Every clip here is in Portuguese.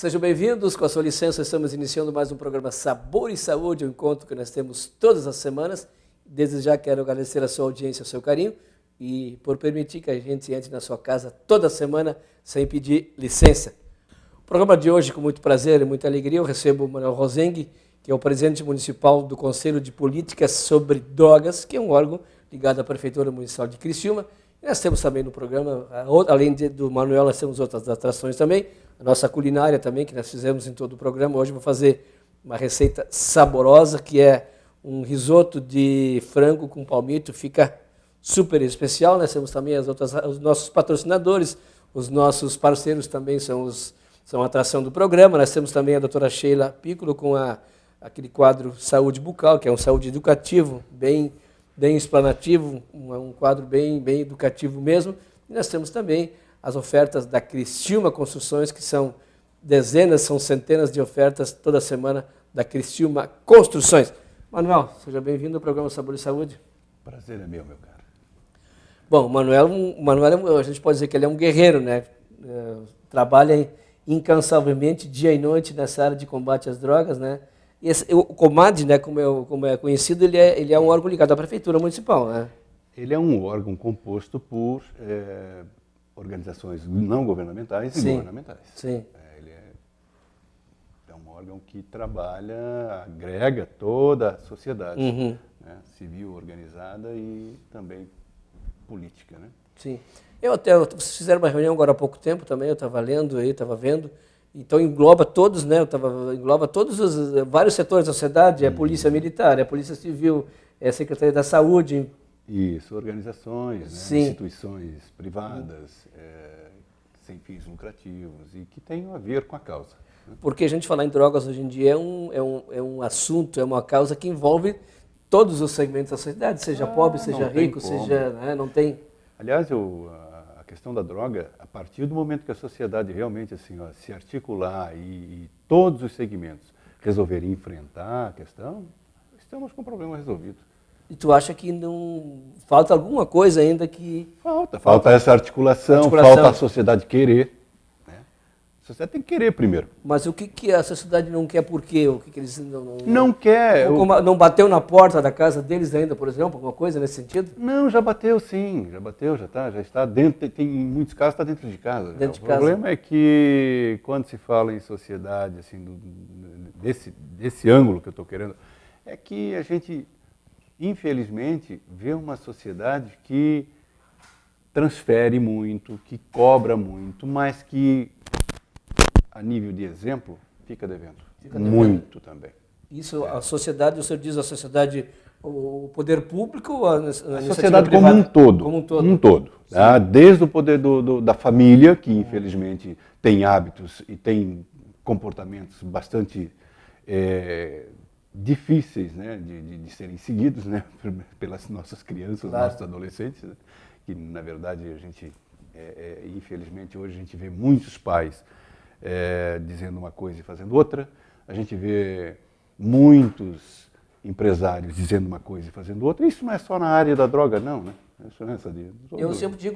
Sejam bem-vindos, com a sua licença estamos iniciando mais um programa Sabor e Saúde, um encontro que nós temos todas as semanas. Desde já quero agradecer a sua audiência, o seu carinho e por permitir que a gente entre na sua casa toda semana sem pedir licença. O programa de hoje, com muito prazer e muita alegria, eu recebo o Manuel Rosengue, que é o presidente municipal do Conselho de Políticas sobre Drogas, que é um órgão ligado à Prefeitura Municipal de Criciúma. E nós temos também no programa, além do Manuel, nós temos outras atrações também, a nossa culinária também, que nós fizemos em todo o programa. Hoje eu vou fazer uma receita saborosa, que é um risoto de frango com palmito, fica super especial. Nós temos também os nossos patrocinadores, os nossos parceiros também são a atração do programa. Nós temos também a doutora Sheila Piccolo com aquele quadro Saúde Bucal, que é um saúde educativo, bem explanativo, um quadro bem educativo mesmo. E nós temos também as ofertas da Criciúma Construções, que são dezenas, são centenas de ofertas toda semana da Criciúma Construções. Manuel, seja bem-vindo ao programa Sabor e Saúde. Prazer é meu caro. Bom, o Manuel, a gente pode dizer que ele é um guerreiro, né? Trabalha incansavelmente, dia e noite, nessa área de combate às drogas, né? O Comad, né, como é conhecido, ele é um órgão ligado à Prefeitura Municipal, né? Ele é um órgão composto por organizações não governamentais e governamentais. Sim. Ele é um órgão que trabalha, agrega toda a sociedade, né, civil organizada e também política, né? Sim. Vocês fizeram uma reunião agora há pouco tempo também, eu estava lendo aí, estava vendo. Então engloba todos, né? Engloba todos os vários setores da sociedade, é a Polícia Militar, é a Polícia Civil, é a Secretaria da Saúde. Isso, organizações, né? Instituições privadas, sem fins lucrativos e que tenham a ver com a causa. Né? Porque a gente falar em drogas hoje em dia é um assunto, é uma causa que envolve todos os segmentos da sociedade, seja pobre, seja rico, seja, né? Não tem. Aliás, a questão da droga, a partir do momento que a sociedade realmente assim, se articular e todos os segmentos resolverem enfrentar a questão, estamos com o problema resolvido. E tu acha que não falta alguma coisa ainda que... Falta essa articulação, falta a sociedade querer. Né? A sociedade tem que querer primeiro. Mas o que a sociedade não quer por quê? O que eles não quer? Não bateu na porta da casa deles ainda, por exemplo, alguma coisa nesse sentido? Não, já bateu sim, já está dentro, em muitos casos está dentro de casa. O problema é que quando se fala em sociedade, assim, desse ângulo que eu estou querendo, é que a gente, infelizmente, vê uma sociedade que transfere muito, que cobra muito, mas que, a nível de exemplo, fica devendo. Muito também. Isso, a sociedade, o senhor diz a sociedade, o poder público ou a sociedade como um todo. Como um todo. Tá? Desde o poder da família, que infelizmente tem hábitos e tem comportamentos bastante difíceis, né, de serem seguidos, né, pelas nossas crianças, nossos adolescentes, né, que na verdade a gente, infelizmente hoje a gente vê muitos pais dizendo uma coisa e fazendo outra, a gente vê muitos empresários dizendo uma coisa e fazendo outra. Isso não é só na área da droga, não, né? Eu sempre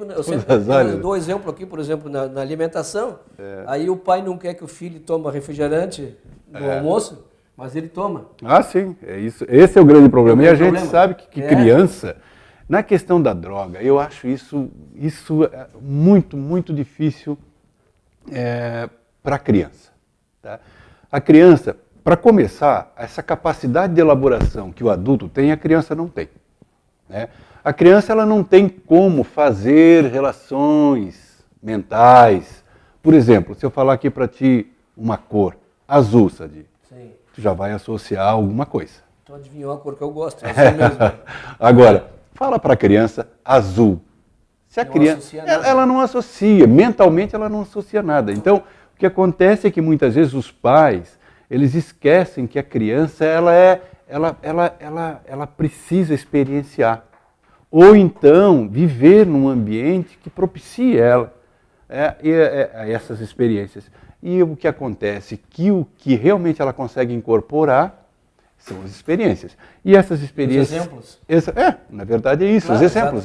dou exemplo aqui, por exemplo, na alimentação. Aí o pai não quer que o filho tome refrigerante no almoço, mas ele toma. Ah, sim, é isso. Esse é o grande problema. E a gente sabe que criança, na questão da droga, eu acho isso muito, muito difícil para a criança. Tá? A criança, para começar, essa capacidade de elaboração que o adulto tem, a criança não tem. Né? A criança ela não tem como fazer relações mentais. Por exemplo, se eu falar aqui para ti uma cor, azul, Sadi, tu já vai associar alguma coisa. Tu adivinhou a cor que eu gosto, é assim mesmo. Agora, fala para a criança azul. Se a criança, ela não associa, mentalmente ela não associa nada. Então, o que acontece é que muitas vezes os pais, eles esquecem que a criança ela precisa experienciar. Ou então viver num ambiente que propicie ela essas experiências. E o que acontece? Que o que realmente ela consegue incorporar são as experiências. E essas experiências... Os exemplos? Na verdade é isso, claro, os exemplos.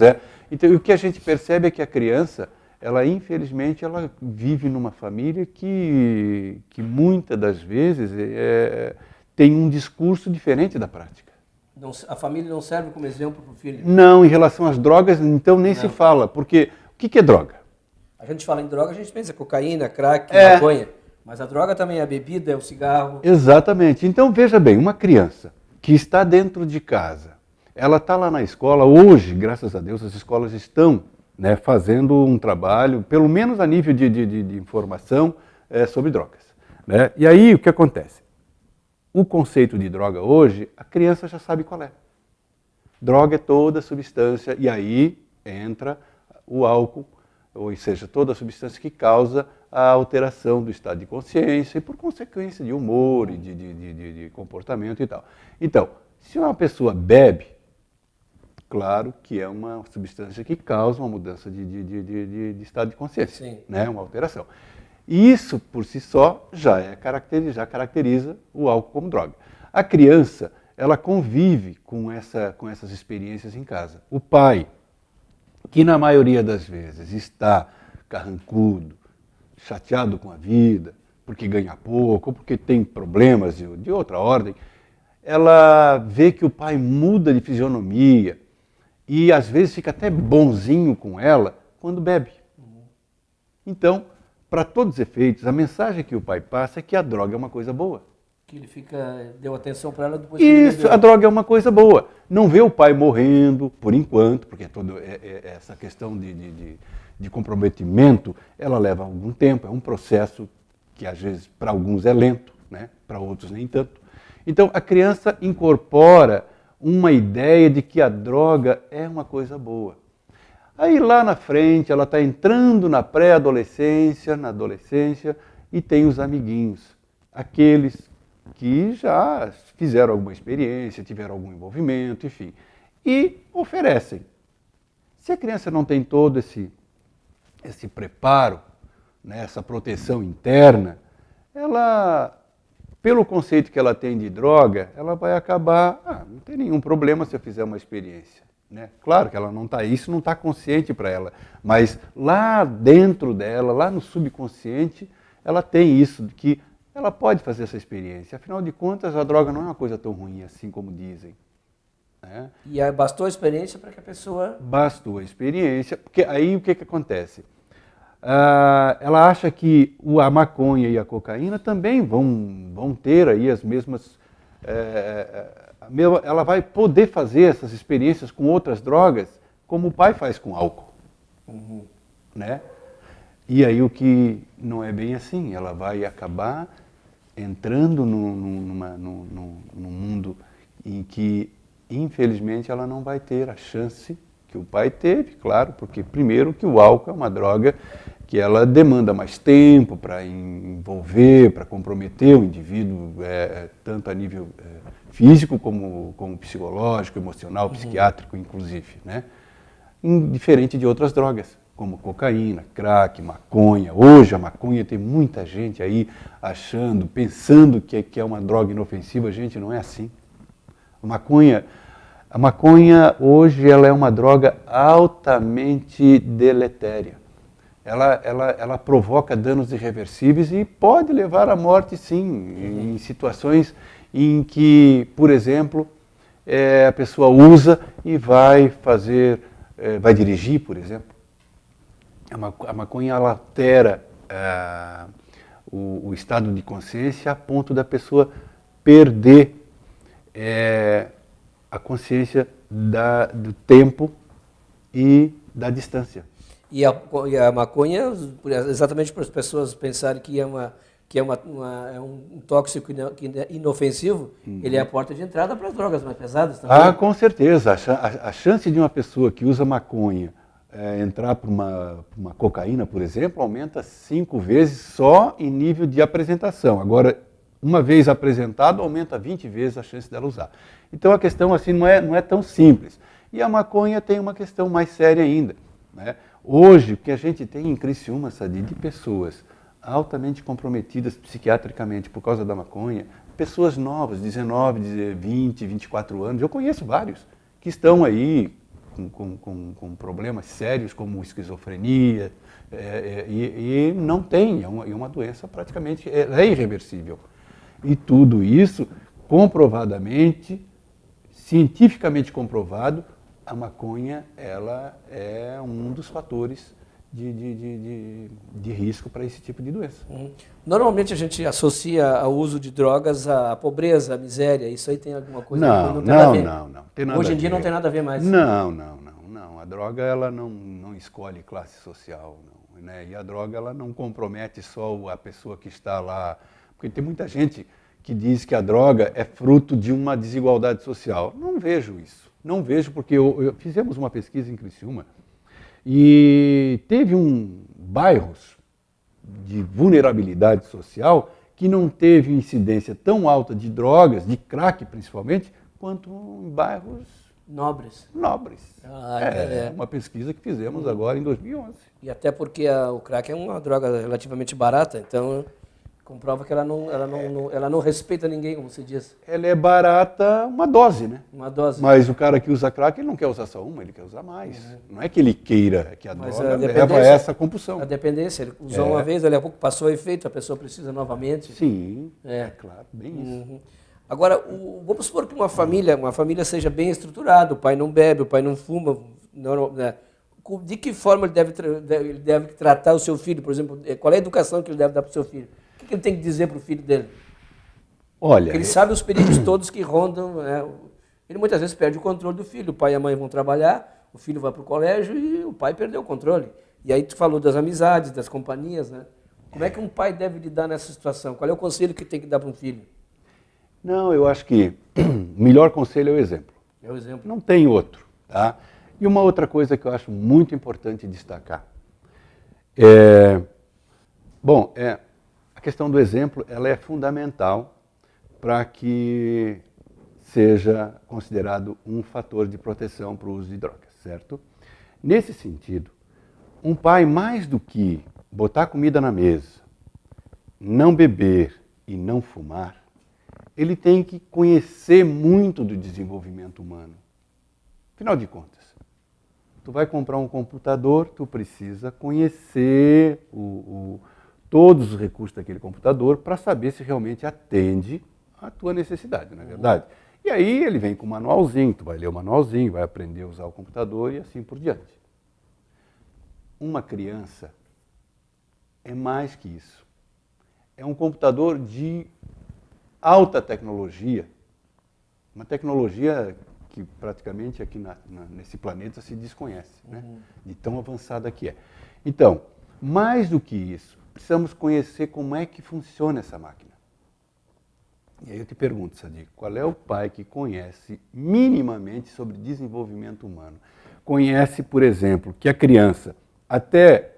Então, o que a gente percebe é que a criança, ela infelizmente ela vive numa família que muitas das vezes tem um discurso diferente da prática. A família não serve como exemplo para o filho? Não, em relação às drogas, então nem se fala, porque o que é droga? A gente fala em droga, a gente pensa cocaína, crack, maconha, mas a droga também é a bebida, é o cigarro. Exatamente. Então veja bem, uma criança que está dentro de casa, ela está lá na escola, hoje, graças a Deus, as escolas estão, né, fazendo um trabalho, pelo menos a nível de informação sobre drogas. Né? E aí o que acontece? O conceito de droga hoje, a criança já sabe qual é. Droga é toda substância, e aí entra o álcool, ou seja, toda substância que causa a alteração do estado de consciência e, por consequência, de humor e de comportamento e tal. Então, se uma pessoa bebe, claro que é uma substância que causa uma mudança de estado de consciência, né? Uma alteração. Isso, por si só, já caracteriza o álcool como droga. A criança, ela convive com essas experiências em casa. O pai, que na maioria das vezes está carrancudo, chateado com a vida, porque ganha pouco, ou porque tem problemas de outra ordem, ela vê que o pai muda de fisionomia e às vezes fica até bonzinho com ela quando bebe. Então, para todos os efeitos, a mensagem que o pai passa é que a droga é uma coisa boa. Que ele deu atenção para ela depois que ele bebeu. Isso, a droga é uma coisa boa. Não vê o pai morrendo, por enquanto, porque essa questão de comprometimento, ela leva algum tempo, é um processo que às vezes para alguns é lento, né? Para outros nem tanto. Então a criança incorpora uma ideia de que a droga é uma coisa boa. Aí lá na frente ela está entrando na pré-adolescência, na adolescência, e tem os amiguinhos, aqueles que já fizeram alguma experiência, tiveram algum envolvimento, enfim, e oferecem. Se a criança não tem todo esse preparo, né, essa proteção interna, ela, pelo conceito que ela tem de droga, ela vai acabar, não tem nenhum problema se eu fizer uma experiência. Né? Claro que ela não está, isso não está consciente para ela, mas lá dentro dela, lá no subconsciente, ela tem isso, que ela pode fazer essa experiência. Afinal de contas, a droga não é uma coisa tão ruim assim como dizem. Né? E bastou a experiência para que a pessoa... Bastou a experiência, porque aí o que acontece? Ela acha que a maconha e a cocaína também vão ter aí as mesmas... ela vai poder fazer essas experiências com outras drogas, como o pai faz com álcool. Né? E aí o que não é bem assim, ela vai acabar entrando num mundo em que, infelizmente, ela não vai ter a chance que o pai teve, claro, porque primeiro que o álcool é uma droga que ela demanda mais tempo para envolver, para comprometer o indivíduo, tanto a nível físico como psicológico, emocional, psiquiátrico, inclusive, né? Diferente de outras drogas, como cocaína, crack, maconha. Hoje a maconha tem muita gente aí achando, pensando que é uma droga inofensiva. Gente, não é assim. A maconha hoje ela é uma droga altamente deletéria. Ela provoca danos irreversíveis e pode levar à morte, sim, em situações em que, por exemplo, a pessoa usa e vai dirigir, por exemplo. A maconha ela altera o estado de consciência a ponto da pessoa perder a consciência do tempo e da distância. E a maconha, exatamente para as pessoas pensarem que é um tóxico inofensivo, ele é a porta de entrada para as drogas mais pesadas também. Com certeza. A chance de uma pessoa que usa maconha entrar para uma cocaína, por exemplo, aumenta 5 vezes só em nível de apresentação. Agora, uma vez apresentado, aumenta 20 vezes a chance dela usar. Então a questão assim não é tão simples. E a maconha tem uma questão mais séria ainda. Né? Hoje, o que a gente tem em Criciúma, Sadi, de pessoas altamente comprometidas psiquiatricamente por causa da maconha, pessoas novas, 19, 20, 24 anos, eu conheço vários, que estão aí com problemas sérios como esquizofrenia, E não tem, é uma doença praticamente irreversível. E tudo isso, comprovadamente, cientificamente comprovado, a maconha ela é um dos fatores de risco para esse tipo de doença. Normalmente a gente associa ao uso de drogas à pobreza, à miséria. Isso aí tem alguma coisa? Não. Tem nada Hoje em a dia ver. não tem nada a ver mais. Não. A droga ela não escolhe classe social, não, né? E a droga ela não compromete só a pessoa que está lá, porque tem muita gente que diz que a droga é fruto de uma desigualdade social. Não vejo isso. Não vejo porque fizemos uma pesquisa em Criciúma e teve bairros de vulnerabilidade social que não teve incidência tão alta de drogas, de crack principalmente, quanto em bairros nobres. É uma pesquisa que fizemos agora em 2011. E até porque o crack é uma droga relativamente barata, então comprova que ela não respeita ninguém, como se diz. Ela é barata, uma dose, né? Uma dose. Mas o cara que usa crack, ele não quer usar só uma, ele quer usar mais. Não é que ele queira que a droga leva a essa compulsão. A dependência, ele usou uma vez, daqui a pouco passou o efeito, a pessoa precisa novamente. Sim, é claro, bem isso. Agora, vamos supor que uma família seja bem estruturada, o pai não bebe, o pai não fuma, né? De que forma ele deve tratar o seu filho, por exemplo? Qual é a educação que ele deve dar para o seu filho? O que ele tem que dizer para o filho dele? Olha, porque ele sabe os perigos todos que rondam, né? Ele muitas vezes perde o controle do filho. O pai e a mãe vão trabalhar, o filho vai para o colégio e o pai perdeu o controle. E aí tu falou das amizades, das companhias, né? Como é que um pai deve lidar nessa situação? Qual é o conselho que tem que dar para um filho? Não, eu acho que o melhor conselho é o exemplo. É o exemplo. Não tem outro, tá? E uma outra coisa que eu acho muito importante destacar a questão do exemplo, ela é fundamental para que seja considerado um fator de proteção para o uso de drogas, certo? Nesse sentido, um pai, mais do que botar comida na mesa, não beber e não fumar, ele tem que conhecer muito do desenvolvimento humano. Afinal de contas, tu vai comprar um computador, tu precisa conhecer todos os recursos daquele computador para saber se realmente atende à tua necessidade, não é verdade? E aí ele vem com um manualzinho, tu vai ler o manualzinho, vai aprender a usar o computador e assim por diante. Uma criança é mais que isso. É um computador de alta tecnologia, uma tecnologia que praticamente aqui nesse planeta se desconhece, né? De tão avançada que é. Então, mais do que isso, precisamos conhecer como é que funciona essa máquina. E aí eu te pergunto, Sadi, qual é o pai que conhece minimamente sobre desenvolvimento humano? Conhece, por exemplo, que a criança até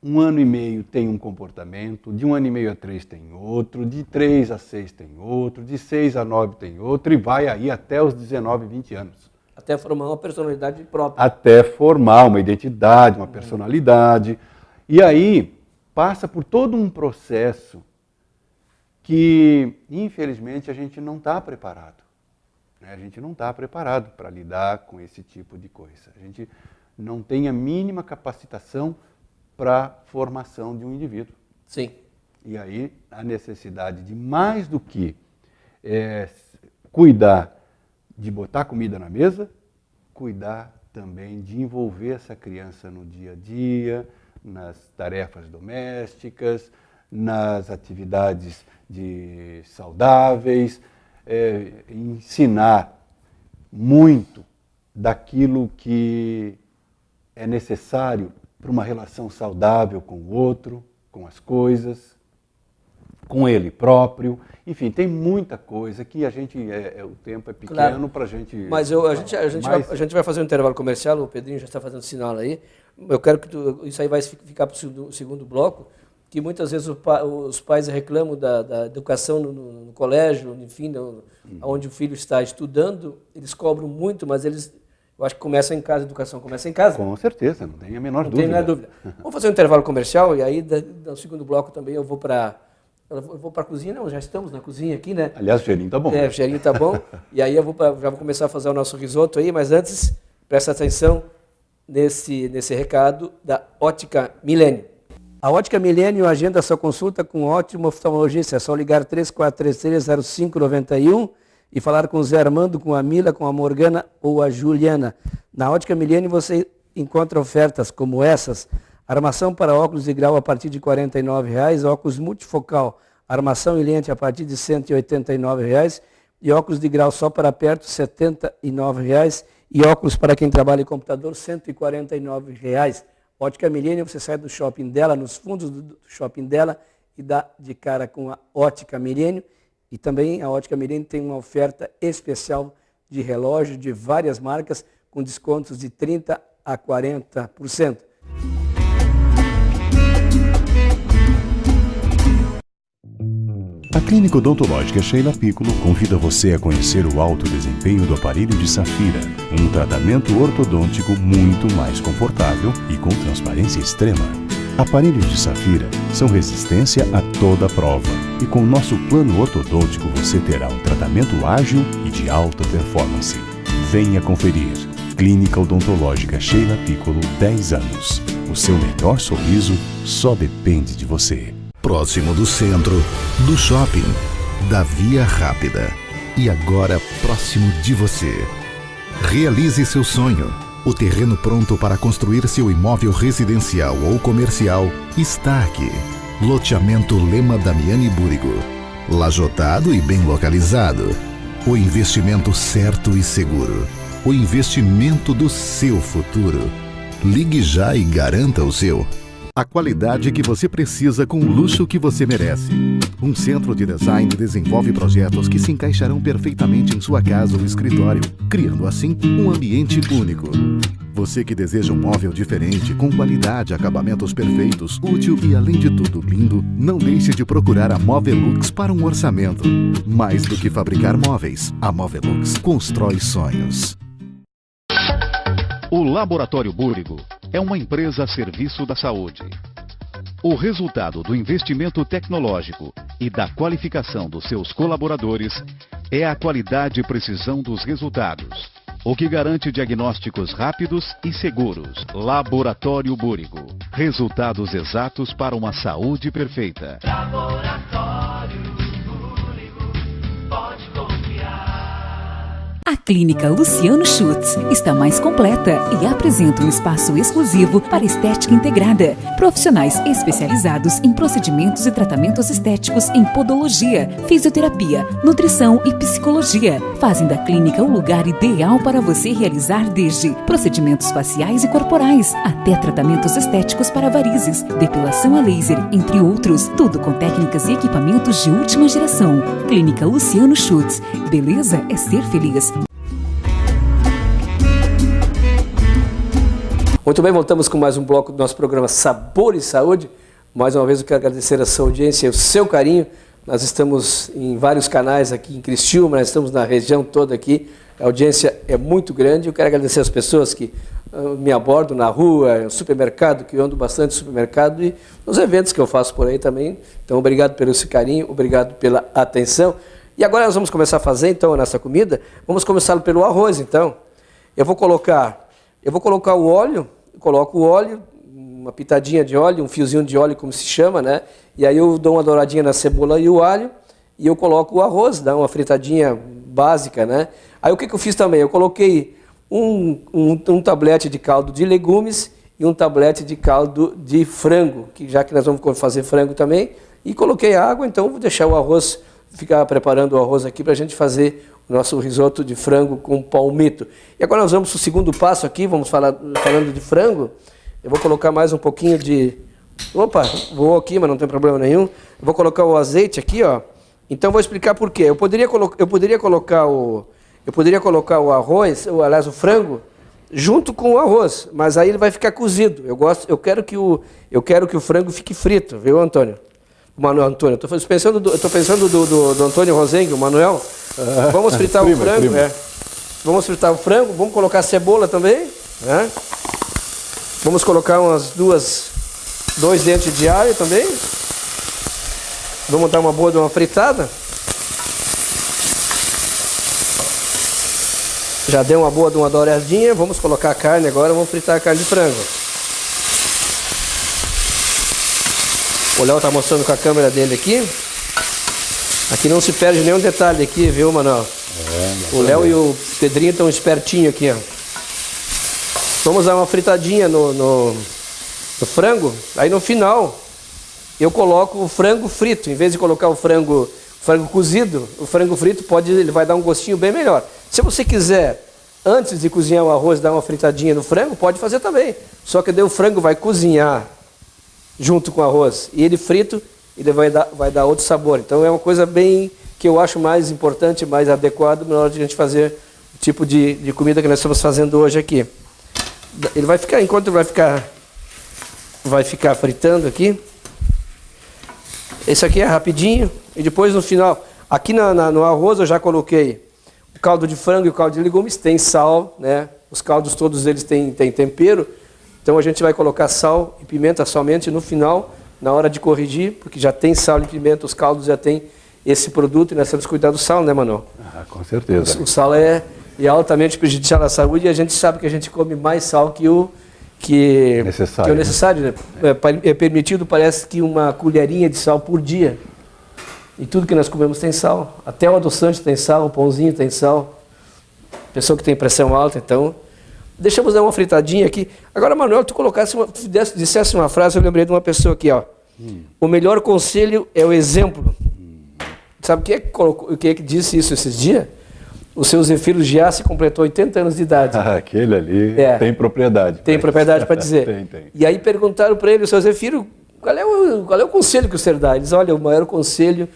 1 ano e meio tem um comportamento, de 1 ano e meio a 3 tem outro, de 3 a 6 tem outro, de 6 a 9 tem outro, e vai aí até os 19, 20 anos. Até formar uma personalidade própria. Até formar uma identidade, uma personalidade. E aí passa por todo um processo que, infelizmente, a gente não está preparado. A gente não está preparado para lidar com esse tipo de coisa. A gente não tem a mínima capacitação para a formação de um indivíduo. Sim. E aí a necessidade de mais do que cuidar de botar comida na mesa, cuidar também de envolver essa criança no dia a dia, nas tarefas domésticas, nas atividades saudáveis, ensinar muito daquilo que é necessário para uma relação saudável com o outro, com as coisas, com ele próprio. Enfim, tem muita coisa que a gente, o tempo é pequeno, claro, para a gente... Mas a gente vai fazer um intervalo comercial, o Pedrinho já está fazendo sinal aí. Eu quero que isso aí vai ficar para o segundo bloco, que muitas vezes os pais reclamam da educação no colégio, enfim, onde o filho está estudando, eles cobram muito, mas eu acho que começa em casa, a educação começa em casa. Com certeza, não tem a menor dúvida. Não tem a menor dúvida. Vamos fazer um intervalo comercial e aí no segundo bloco também eu vou para a cozinha, não, já estamos na cozinha aqui, né? Aliás, o cheirinho tá bom. O cheirinho tá bom. E aí já vou começar a fazer o nosso risoto aí, mas antes, presta atenção, nesse recado da Ótica Milênio. A Ótica Milênio agenda sua consulta com um ótimo oftalmologista. É só ligar 3433-0591 e falar com o Zé Armando, com a Mila, com a Morgana ou a Juliana. Na Ótica Milênio você encontra ofertas como essas: armação para óculos de grau a partir de R$ 49,00, óculos multifocal, armação e lente a partir de R$ 189,00 e óculos de grau só para perto R$ 79,00 e óculos para quem trabalha em computador R$ 149,00. Ótica Milênio, você sai do shopping dela, nos fundos do shopping dela e dá de cara com a Ótica Milênio. E também a Ótica Milênio tem uma oferta especial de relógio de várias marcas com descontos de 30% a 40%. A Clínica Odontológica Sheila Piccolo convida você a conhecer o alto desempenho do aparelho de Safira, um tratamento ortodôntico muito mais confortável e com transparência extrema. Aparelhos de Safira são resistência a toda prova e com nosso plano ortodôntico você terá um tratamento ágil e de alta performance. Venha conferir. Clínica Odontológica Sheila Piccolo, 10 anos. O seu melhor sorriso só depende de você. Próximo do centro, do shopping, da Via Rápida. E agora próximo de você. Realize seu sonho. O terreno pronto para construir seu imóvel residencial ou comercial está aqui. Loteamento Lema Damiani Búrigo. Lajotado e bem localizado. O investimento certo e seguro. O investimento do seu futuro. Ligue já e garanta o seu. A qualidade que você precisa com o luxo que você merece. Um centro de design desenvolve projetos que se encaixarão perfeitamente em sua casa ou escritório, criando assim um ambiente único. Você que deseja um móvel diferente, com qualidade, acabamentos perfeitos, útil e além de tudo lindo, não deixe de procurar a Movelux para um orçamento. Mais do que fabricar móveis, a Movelux constrói sonhos. O Laboratório Búrigo é uma empresa a serviço da saúde. O resultado do investimento tecnológico e da qualificação dos seus colaboradores é a qualidade e precisão dos resultados, o que garante diagnósticos rápidos e seguros. Laboratório Búrigo. Resultados exatos para uma saúde perfeita. Laboratório Búrigo, pode confiar. A Clínica Luciano Schutz está mais completa e apresenta um espaço exclusivo para estética integrada. Profissionais especializados em procedimentos e tratamentos estéticos em podologia, fisioterapia, nutrição e psicologia fazem da clínica o lugar ideal para você realizar desde procedimentos faciais e corporais até tratamentos estéticos para varizes, depilação a laser, entre outros. Tudo com técnicas e equipamentos de última geração. Clínica Luciano Schutz. Beleza é ser feliz. Muito bem, voltamos com mais um bloco do nosso programa Sabor e Saúde. Mais uma vez eu quero agradecer a sua audiência e o seu carinho. Nós estamos em vários canais aqui em Criciúma, nós estamos na região toda aqui. A audiência é muito grande. Eu quero agradecer as pessoas que me abordam na rua, no supermercado, que eu ando bastante no supermercado e nos eventos que eu faço por aí também. Então, obrigado pelo seu carinho, obrigado pela atenção. E agora nós vamos começar a fazer, então, a nossa comida. Vamos começar pelo arroz, então. Eu vou colocar o óleo. Coloco o óleo, uma pitadinha de óleo, um fiozinho de óleo, como se chama, né? E aí eu dou uma douradinha na cebola e o alho e eu coloco o arroz, dá uma fritadinha básica, né? Aí o que eu fiz também? Eu coloquei um tablete de caldo de legumes e um tablete de caldo de frango, já que nós vamos fazer frango também. E coloquei água, então vou deixar o arroz, ficar preparando o arroz aqui para a gente fazer o nosso risoto de frango com palmito. E agora nós vamos para o segundo passo aqui, vamos falando de frango. Eu vou colocar mais um pouquinho de... Opa, voou aqui, mas não tem problema nenhum. Eu vou colocar o azeite aqui, ó. Então vou explicar por quê. Eu poderia colocar o arroz, ou aliás o frango, junto com o arroz, mas aí ele vai ficar cozido. Eu quero que o frango fique frito, viu, Antônio? Antônio, eu estou pensando do Antônio Rosengue, o Manuel. Vamos fritar o frango, Vamos fritar o frango, vamos colocar cebola também, né? Vamos colocar dois dentes de alho também. Vamos dar uma fritada. Já deu uma douradinha, vamos colocar a carne agora, vamos fritar a carne de frango. O Léo tá mostrando com a câmera dele aqui. Aqui não se perde nenhum detalhe aqui, viu, Manuel? O Léo e o Pedrinho estão espertinhos aqui, ó. Vamos dar uma fritadinha no frango. Aí no final eu coloco o frango frito. Em vez de colocar o frango cozido, o frango frito ele vai dar um gostinho bem melhor. Se você quiser, antes de cozinhar o arroz, dar uma fritadinha no frango, pode fazer também. Só que daí o frango vai cozinhar junto com o arroz. E ele frito, ele vai dar outro sabor. Então é uma coisa bem que eu acho mais importante, mais adequado na hora de a gente fazer o tipo de comida que nós estamos fazendo hoje aqui. Ele vai ficar, enquanto vai ficar fritando aqui. Esse aqui é rapidinho. E depois no final, aqui no arroz eu já coloquei o caldo de frango e o caldo de legumes, tem sal, né? Os caldos todos eles têm tempero. Então a gente vai colocar sal e pimenta somente no final, na hora de corrigir, porque já tem sal e pimenta, os caldos já tem esse produto e nós temos que cuidar do sal, né, Manuel? Ah, com certeza. O sal é altamente prejudicial à saúde e a gente sabe que a gente come mais sal que o necessário. Né? É permitido, parece que uma colherinha de sal por dia. E tudo que nós comemos tem sal. Até o adoçante tem sal, o pãozinho tem sal. Pessoa que tem pressão alta, então... Deixamos dar uma fritadinha aqui. Agora, Manuel, tu dissesse uma frase, eu lembrei de uma pessoa aqui, ó. O melhor conselho é o exemplo. Sabe quem é que disse isso esses dias? O seu Zefiro Giassi completou 80 anos de idade. Aquele ali tem propriedade. Tem propriedade para dizer. Tem. E aí perguntaram para ele, o seu Zefiro, qual é o conselho que o senhor dá? Ele diz, olha, o melhor conselho,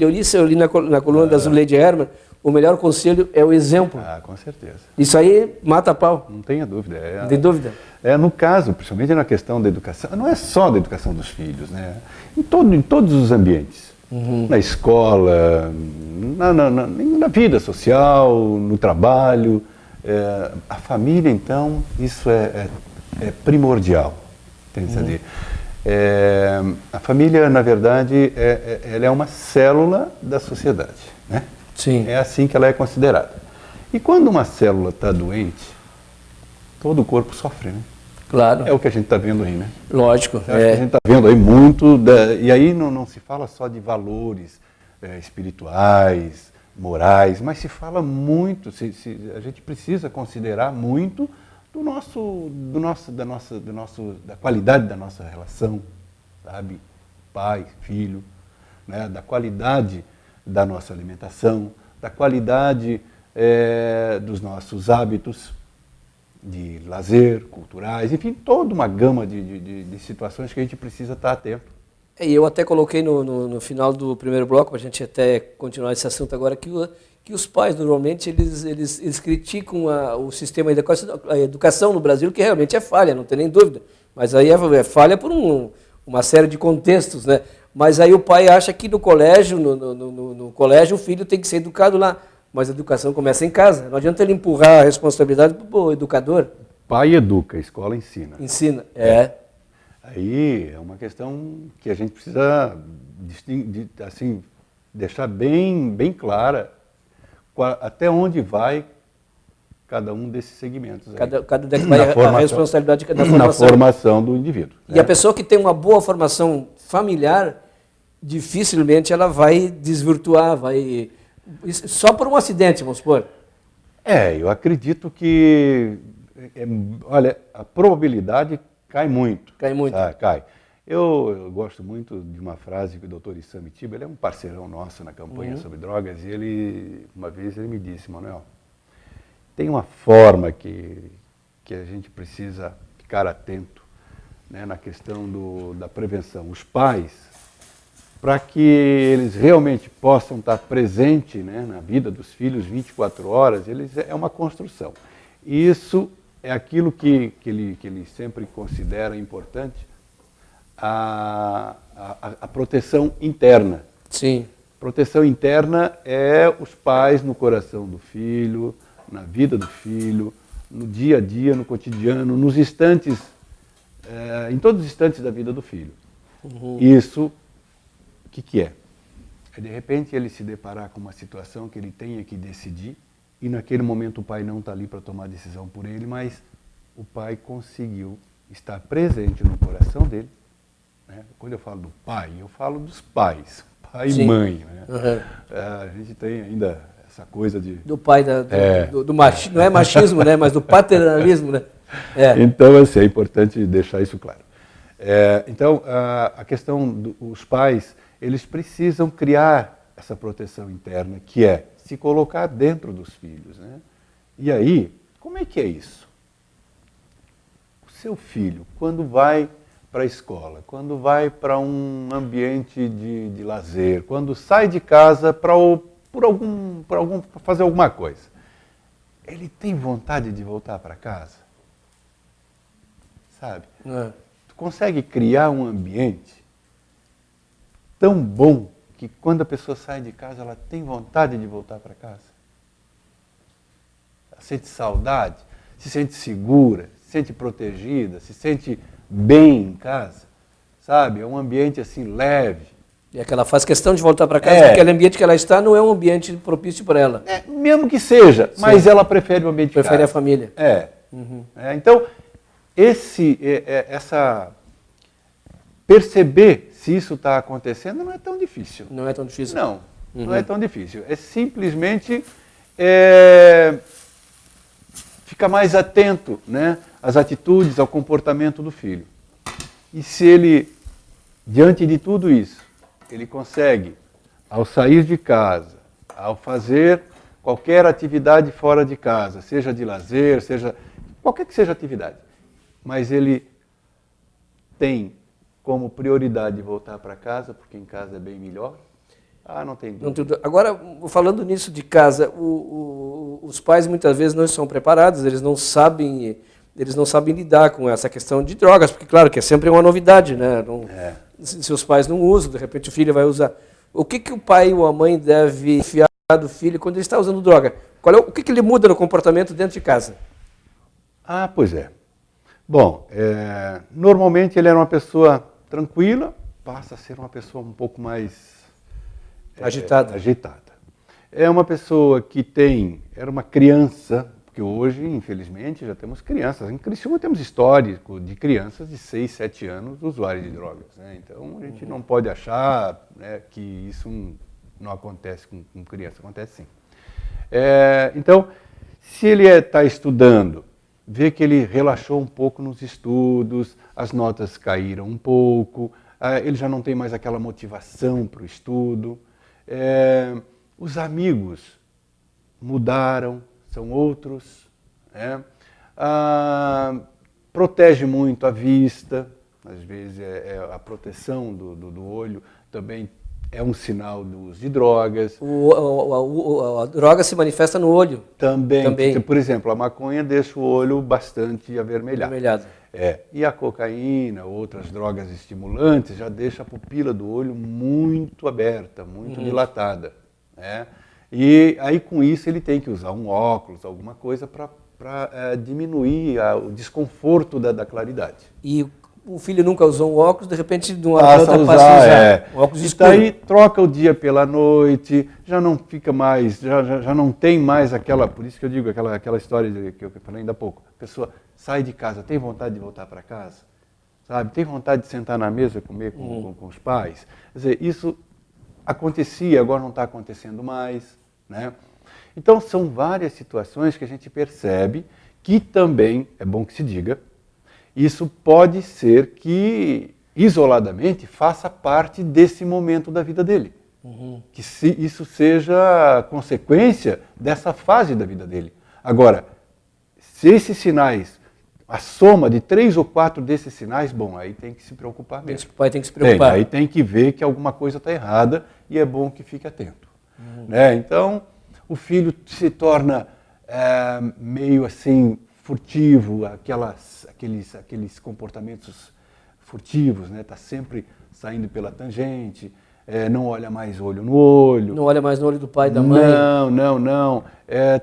eu li na coluna da Zuleide Hermann, o melhor conselho é o exemplo. Ah, com certeza. Isso aí mata a pau. Não tenha dúvida. Não tem dúvida? No caso, principalmente na questão da educação, não é só da educação dos filhos, né? Em todos os ambientes. Na escola, na vida social, no trabalho. A família, então, isso é primordial. Tem que dizer. A família, na verdade, ela é uma célula da sociedade, né? Sim. É assim que ela é considerada. E quando uma célula está doente, todo o corpo sofre, né? Claro. É o que a gente está vendo aí, né? Lógico. A gente está vendo aí muito, e aí não se fala só de valores espirituais, morais, mas se fala muito, a gente precisa considerar muito da qualidade da nossa relação, sabe? Pai, filho, né? Da qualidade da nossa alimentação, da qualidade dos nossos hábitos de lazer, culturais, enfim, toda uma gama de situações que a gente precisa estar atento. E eu até coloquei no final do primeiro bloco, para a gente até continuar esse assunto agora, que os pais, normalmente, eles criticam o sistema de educação no Brasil, que realmente é falha, não tem nem dúvida. Mas aí é falha por uma série de contextos, né? Mas aí o pai acha que no colégio, no colégio, o filho tem que ser educado lá. Mas a educação começa em casa. Não adianta ele empurrar a responsabilidade para o educador. Pai educa, a escola ensina. Ensina, Aí é uma questão que a gente precisa assim, deixar bem clara até onde vai cada um desses segmentos. Cada vai a responsabilidade da formação. Na formação do indivíduo. E a pessoa que tem uma boa formação familiar, dificilmente ela vai desvirtuar, só por um acidente, vamos supor. Eu acredito que, olha, a probabilidade cai muito. Cai muito. Cai. Eu gosto muito de uma frase que o Dr. Issam Tiba, ele é um parceirão nosso na campanha sobre drogas, e uma vez ele me disse, Manuel, tem uma forma que a gente precisa ficar atento, né, na questão da prevenção. Os pais, para que eles realmente possam estar presentes, né, na vida dos filhos 24 horas, é uma construção. E isso é aquilo que ele sempre considera importante, a proteção interna. Sim. Proteção interna é os pais no coração do filho, na vida do filho, no dia a dia, no cotidiano, nos instantes, em todos os instantes da vida do filho. Isso, o que é? De repente ele se deparar com uma situação que ele tenha que decidir e naquele momento o pai não está ali para tomar decisão por ele, mas o pai conseguiu estar presente no coração dele. Né? Quando eu falo do pai, eu falo dos pais, pai e mãe. Né? A gente tem ainda essa coisa de... Do pai, do machismo, não é machismo, né? Mas do paternalismo, né? Então, assim, é importante deixar isso claro. Então, a questão dos pais, eles precisam criar essa proteção interna, que é se colocar dentro dos filhos. Né? E aí, como é que é isso? O seu filho, quando vai para a escola, quando vai para um ambiente de lazer, quando sai de casa para fazer alguma coisa, ele tem vontade de voltar para casa? Sabe? Tu consegue criar um ambiente tão bom que quando a pessoa sai de casa, ela tem vontade de voltar para casa? Ela sente saudade, se sente segura, se sente protegida, se sente bem em casa, sabe? É um ambiente assim leve. E é que ela faz questão de voltar para casa, porque aquele ambiente que ela está não é um ambiente propício para ela. Mesmo que seja, mas ela prefere o ambiente de casa. Prefere a família. Então, perceber se isso está acontecendo não é tão difícil. Não é tão difícil? Não, não é tão difícil. É simplesmente ficar mais atento, né, às atitudes, ao comportamento do filho. E se ele, diante de tudo isso, ele consegue, ao sair de casa, ao fazer qualquer atividade fora de casa, seja de lazer, seja qualquer que seja a atividade, mas ele tem como prioridade voltar para casa, porque em casa é bem melhor, não tem dúvida. Agora, falando nisso de casa, os pais muitas vezes não estão preparados, eles não sabem lidar com essa questão de drogas, porque claro que é sempre uma novidade, né? Se os pais não usam, de repente o filho vai usar. O que o pai ou a mãe deve enfiar do filho quando ele está usando droga? O que ele muda no comportamento dentro de casa? Pois é. Bom, normalmente ele era uma pessoa tranquila, passa a ser uma pessoa um pouco mais agitada. É uma pessoa que era uma criança, porque hoje, infelizmente, já temos crianças. Em Criciúma temos histórico de crianças de 6, 7 anos usuários de drogas. Né? Então, a gente não pode achar, né, que isso não acontece com criança, acontece sim. Então, se ele está estudando, vê que ele relaxou um pouco nos estudos, as notas caíram um pouco, ele já não tem mais aquela motivação para o estudo, os amigos mudaram, são outros, protege muito a vista, às vezes a proteção do olho também é um sinal do uso de drogas. A droga se manifesta no olho. Também. Por exemplo, a maconha deixa o olho bastante avermelhado. E a cocaína, outras drogas estimulantes, já deixa a pupila do olho muito aberta, muito dilatada. Né? E aí, com isso, ele tem que usar um óculos, alguma coisa, para diminuir o desconforto da claridade. E o filho nunca usou um óculos, de repente, de uma passa a usar. Um óculos escuro. E daí troca o dia pela noite, já não fica mais, já não tem mais aquela, por isso que eu digo, aquela história que eu falei ainda há pouco. A pessoa sai de casa, tem vontade de voltar para casa? Sabe? Tem vontade de sentar na mesa e comer com os pais? Quer dizer, isso acontecia, agora não está acontecendo mais. Né? Então, são várias situações que a gente percebe que também, é bom que se diga, isso pode ser que, isoladamente, faça parte desse momento da vida dele. Que isso seja consequência dessa fase da vida dele. Agora, se esses sinais, a soma de 3 ou 4 desses sinais, bom, aí tem que se preocupar mesmo. O pai tem que se preocupar. Aí tem que ver que alguma coisa está errada e é bom que fique atento. Né? Então, o filho se torna meio assim furtivo, aqueles comportamentos furtivos, né? Tá sempre saindo pela tangente, não olha mais olho no olho. Não olha mais no olho do pai e da mãe. Não.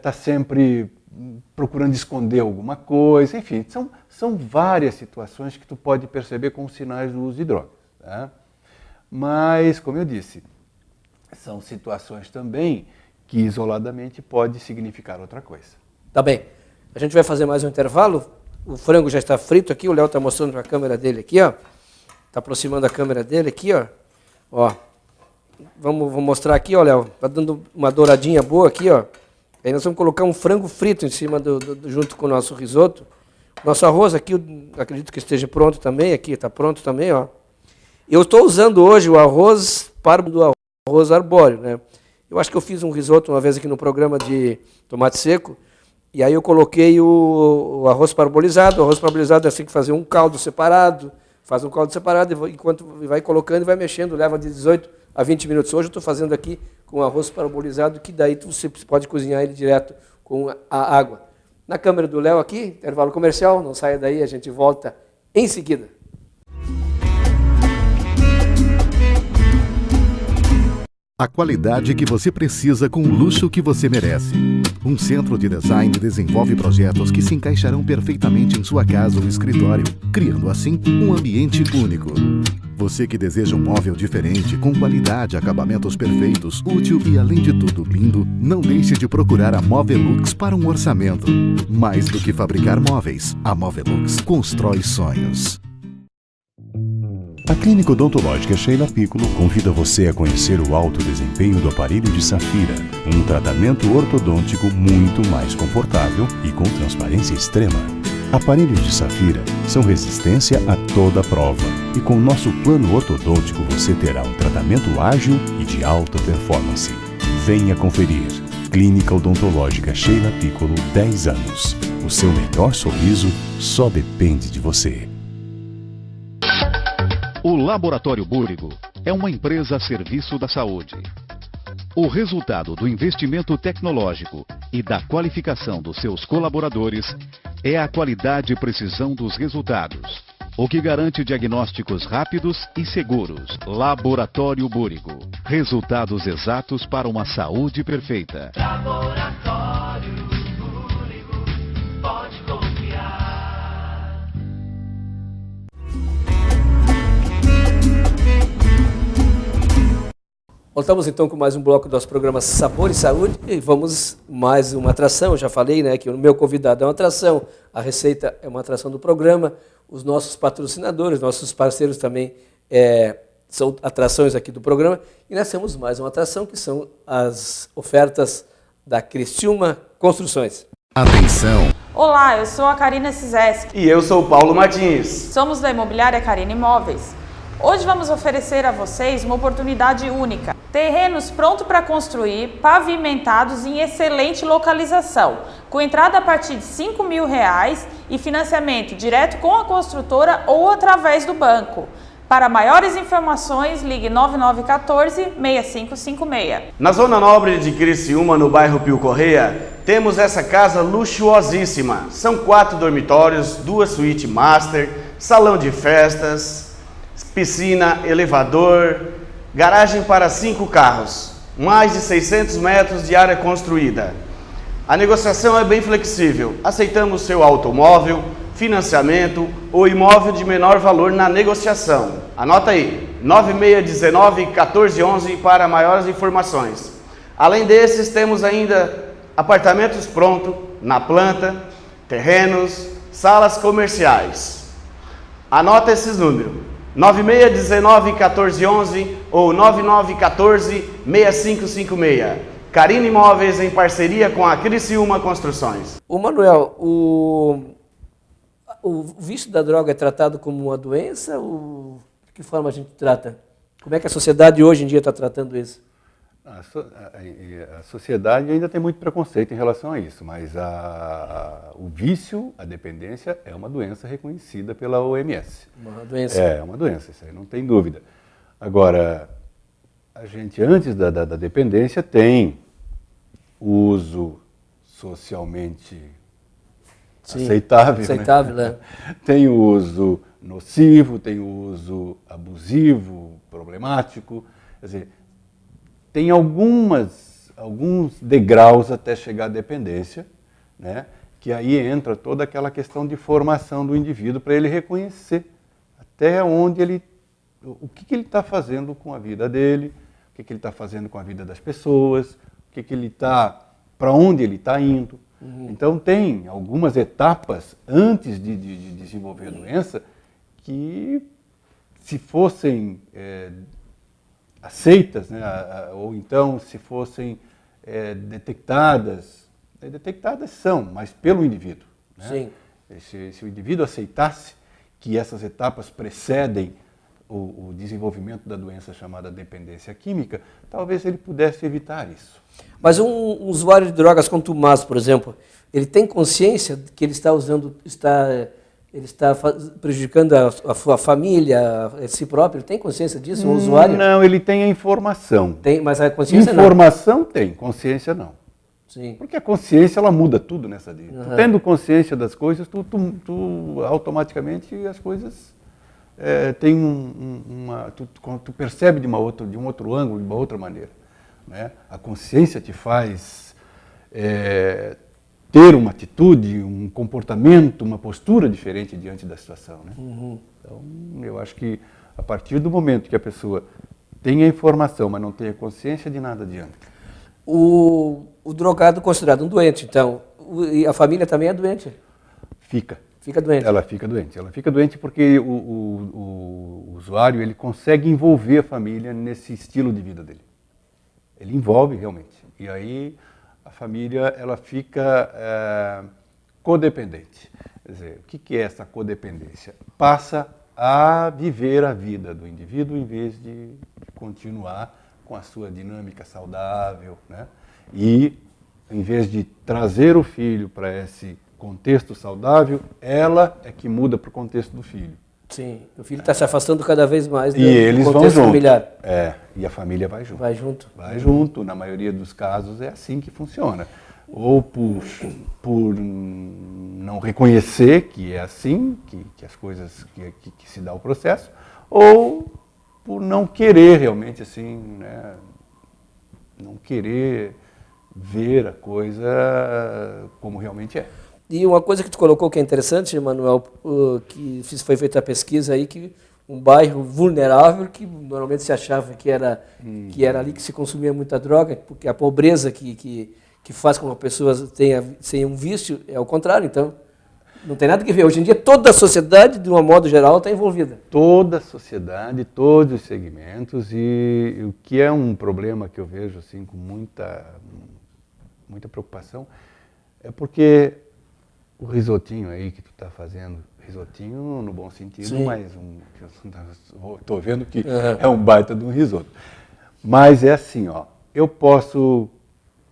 Tá sempre procurando esconder alguma coisa. Enfim, são várias situações que tu pode perceber como sinais do uso de drogas. Tá? Mas, como eu disse, são situações também que isoladamente pode significar outra coisa. Tá bem. A gente vai fazer mais um intervalo. O frango já está frito aqui, o Léo está mostrando para a câmera dele aqui, ó. Está aproximando a câmera dele aqui, ó. Ó. Vou mostrar aqui, ó, Léo. Está dando uma douradinha boa aqui, ó. Aí nós vamos colocar um frango frito em cima junto com o nosso risoto. Nosso arroz aqui, acredito que esteja pronto também. Aqui está pronto também, ó. Eu estou usando hoje o arroz do arroz arbóreo, né? Eu acho que eu fiz um risoto uma vez aqui no programa de tomate seco. E aí eu coloquei o arroz parbolizado. O arroz parbolizado é assim que fazer um caldo separado. Faz um caldo separado, enquanto vai colocando e vai mexendo, leva de 18 a 20 minutos. Hoje eu estou fazendo aqui com arroz parbolizado, que daí você pode cozinhar ele direto com a água. Na câmera do Léo aqui, intervalo comercial, não saia daí, a gente volta em seguida. A qualidade que você precisa com o luxo que você merece. Um centro de design desenvolve projetos que se encaixarão perfeitamente em sua casa ou escritório, criando assim um ambiente único. Você que deseja um móvel diferente, com qualidade, acabamentos perfeitos, útil e além de tudo lindo, não deixe de procurar a Movelux para um orçamento. Mais do que fabricar móveis, a Movelux constrói sonhos. A Clínica Odontológica Sheila Piccolo convida você a conhecer o alto desempenho do aparelho de Safira, um tratamento ortodôntico muito mais confortável e com transparência extrema. Aparelhos de Safira são resistência a toda prova e com nosso plano ortodôntico você terá um tratamento ágil e de alta performance. Venha conferir. Clínica Odontológica Sheila Piccolo, 10 anos. O seu melhor sorriso só depende de você. O Laboratório Búrigo é uma empresa a serviço da saúde. O resultado do investimento tecnológico e da qualificação dos seus colaboradores é a qualidade e precisão dos resultados, o que garante diagnósticos rápidos e seguros. Laboratório Búrigo. Resultados exatos para uma saúde perfeita. Laboratório Búrigo, pode confiar. Voltamos então com mais um bloco do nosso programa Sabor e Saúde e vamos mais uma atração. Eu já falei, né, que o meu convidado é uma atração, a receita é uma atração do programa, os nossos patrocinadores, nossos parceiros também são atrações aqui do programa e nós temos mais uma atração que são as ofertas da Criciúma Construções. Atenção! Olá, eu sou a Karina Cizeski. E eu sou o Paulo Martins. Somos da imobiliária Karina Imóveis. Hoje vamos oferecer a vocês uma oportunidade única. Terrenos prontos para construir, pavimentados em excelente localização, com entrada a partir de R$ 5.000 e financiamento direto com a construtora ou através do banco. Para maiores informações, ligue 9914-6556. Na Zona Nobre de Criciúma, no bairro Pio Correia, temos essa casa luxuosíssima. São 4 dormitórios, 2 suítes master, salão de festas, piscina, elevador, garagem para 5 carros, mais de 600 metros de área construída. A negociação é bem flexível, aceitamos seu automóvel, financiamento ou imóvel de menor valor na negociação. Anota aí, 9619-1411 para maiores informações. Além desses, temos ainda apartamentos prontos na planta, terrenos, salas comerciais. Anota esses números. 9619-1411 ou 9914-6556. Karina Imóveis em parceria com a Criciúma Construções. Ô Manuel, o vício da droga é tratado como uma doença? Ou de que forma a gente trata? Como é que a sociedade hoje em dia está tratando isso? A sociedade ainda tem muito preconceito em relação a isso, mas o vício, a dependência, é uma doença reconhecida pela OMS. Uma doença. É uma doença, isso aí não tem dúvida. Agora, a gente antes da dependência tem o uso socialmente aceitável, né? Tem o uso nocivo, tem o uso abusivo, problemático, quer dizer, tem alguns degraus até chegar à dependência, né? Que aí entra toda aquela questão de formação do indivíduo para ele reconhecer até onde o que ele está fazendo com a vida dele, o que ele está fazendo com a vida das pessoas, que ele está, para onde ele está indo. Então tem algumas etapas antes de desenvolver a doença que, se fossem aceitas, né, ou então se fossem detectadas são, mas pelo indivíduo. Né? Sim. Se o indivíduo aceitasse que essas etapas precedem o desenvolvimento da doença chamada dependência química, talvez ele pudesse evitar isso. Mas um usuário de drogas contumaz, por exemplo, ele tem consciência de que ele está prejudicando a sua família, a si próprio? Ele tem consciência disso, um usuário? Não, ele tem a informação. Tem, mas a consciência não. Informação tem, consciência não. Sim. Porque a consciência, ela muda tudo nessa vida. Tu tendo consciência das coisas, tu automaticamente as coisas têm tu percebe de um outro ângulo, de uma outra maneira. Né? A consciência te faz ter uma atitude, um comportamento, uma postura diferente diante da situação. Né? Então, eu acho que a partir do momento que a pessoa tem a informação, mas não tem a consciência, de nada adianta. O drogado considerado um doente, então, e a família também é doente? Fica doente. Ela fica doente porque o usuário, ele consegue envolver a família nesse estilo de vida dele. Ele envolve realmente. E aí a família, ela fica codependente. Quer dizer, o que é essa codependência? Passa a viver a vida do indivíduo em vez de continuar com a sua dinâmica saudável, né? E, em vez de trazer o filho para esse contexto saudável, ela é que muda para o contexto do filho. Sim, o filho está se afastando cada vez mais do eles contexto vão familiar. E a família vai junto. Vai junto. Vai junto, na maioria dos casos é assim que funciona. Ou por não reconhecer que é assim, que as coisas, que se dá o processo, ou por não querer realmente assim, né, não querer ver a coisa como realmente é. E uma coisa que tu colocou que é interessante, Manuel, que foi feita a pesquisa aí, que um bairro vulnerável, que normalmente se achava que era ali que se consumia muita droga, porque a pobreza que faz com que a pessoa tenha um vício é o contrário, então não tem nada que ver. Hoje em dia toda a sociedade, de um modo geral, está envolvida. Toda a sociedade, todos os segmentos, e o que é um problema que eu vejo assim com muita preocupação, é porque o risotinho aí que tu está fazendo, risotinho no bom sentido, sim, mas estou vendo que é um baita de um risoto. Mas é assim, ó, eu posso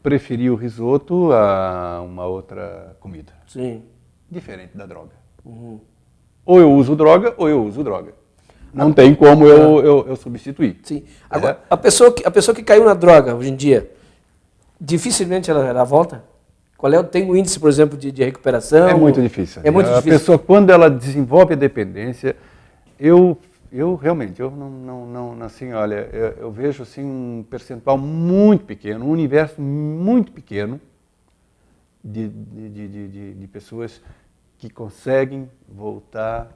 preferir o risoto a uma outra comida. Sim. Diferente da droga. Ou eu uso droga, ou eu uso droga. Não tem como eu substituir. Sim. Agora, a pessoa que caiu na droga hoje em dia, dificilmente ela volta? Tem um índice, por exemplo, de recuperação? É muito difícil. É muito difícil. A pessoa, quando ela desenvolve a dependência, eu realmente, não assim, olha, eu vejo assim um percentual muito pequeno, um universo muito pequeno de pessoas que conseguem voltar